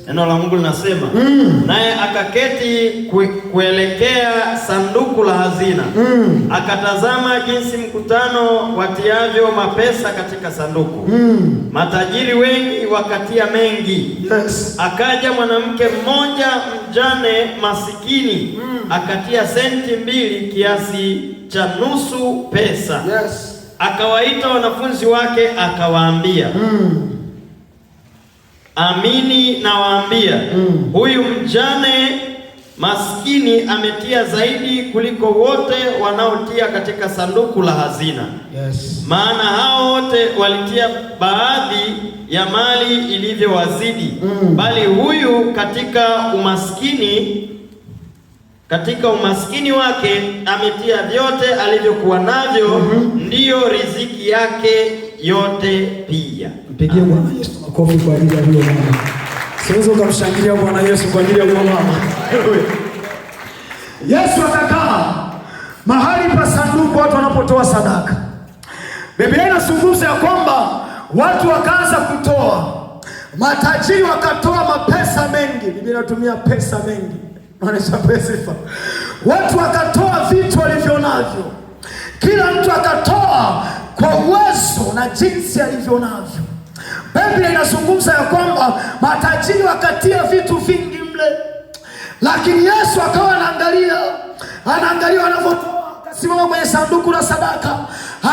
Neno la Mungu linasema naye akaketi kuelekea sanduku la hazina. Akatazama jinsi mkutano watiavyo mapesa katika sanduku. Matajiri wengi wakatia mengi. Akaja mwanamke mmoja mjane masikini, akatia senti 2 kiasi cha nusu pesa. Akawaita wanafunzi wake akawaambia, amini nawaambia, huyu mjane maskini ametia zaidi kuliko wote wanaotia katika sanduku la hazina. Maana hao wote walitia baadhi ya mali ilivyowazidi, bali huyu katika umaskini wake ametia vyote alivyokuwa navyo, ndiyo riziki yake yote pia. Mpigie Bwana Yesu makofi kwa ajili ya huyo mama. Siwezi kumshangilia Bwana Yesu kwa ajili ya huyo mama. Yesu akakaa mahali pa sanduku watu wanapotoa sadaka. Biblia inazungumza ya kwamba watu wakaanza kutoa. Matajiri wakatoa mapesa mengi. Biblia inatumia pesa mengi. Wanaisha pesa. Watu wakatoa vitu walivyo navyo. Kila mtu akatoa kwa uwezo na jinsi alivyo navyo. Biblia inazungumza ya kwamba matajiri wakatia vitu vingi mle, lakini Yesu akawa anaangalia wanavyotoa. Akasimama kwenye sanduku la sadaka,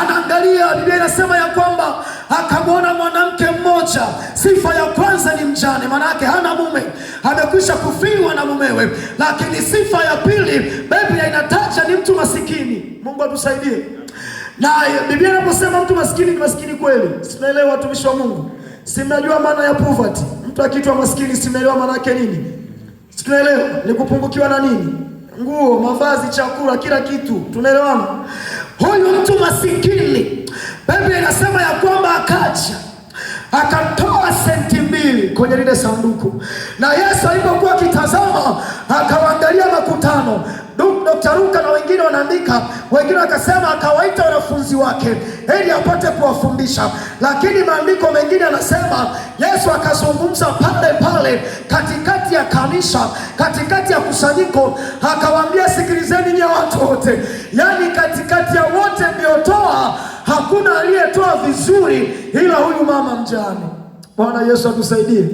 anaangalia. Biblia inasema ya kwamba akamwona mwanamke mmoja. Sifa ya kwanza ni mjane, maana yake hana mume, amekwisha kufiwa na mumewe. Lakini sifa ya pili Biblia inataja ni mtu masikini. Mungu atusaidie. Na Biblia inaposema mtu maskini, ni maskini kweli. Simeelewa watumishi wa Mungu. Simnajua maana ya poverty. Mtu akiitwa maskini simeelewa maana yake nini? Tunaelewa ni kupungukiwa na nini? Nguo, mavazi, chakula, kila kitu. Tunaelewana? Huyu mtu masikini, Biblia inasema ya kwamba akaja akatoa senti 2 kwenye lile sanduku. Na Yesu alipokuwa akitazama, akawaangalia makutano. Dr. Luka na wengine wanaandika, wengine wakasema akawaita wanafunzi wake ili apate kuwafundisha. Lakini maandiko mengine yanasema Yesu akazungumza pale katikati ya kanisa, katikati ya kusanyiko, akawaambia, sikilizeni nyie watu wote. Yaani katikati ya wote mliotoa, hakuna aliyetoa vizuri ila huyu mama mjane. Bwana Yesu atusaidie.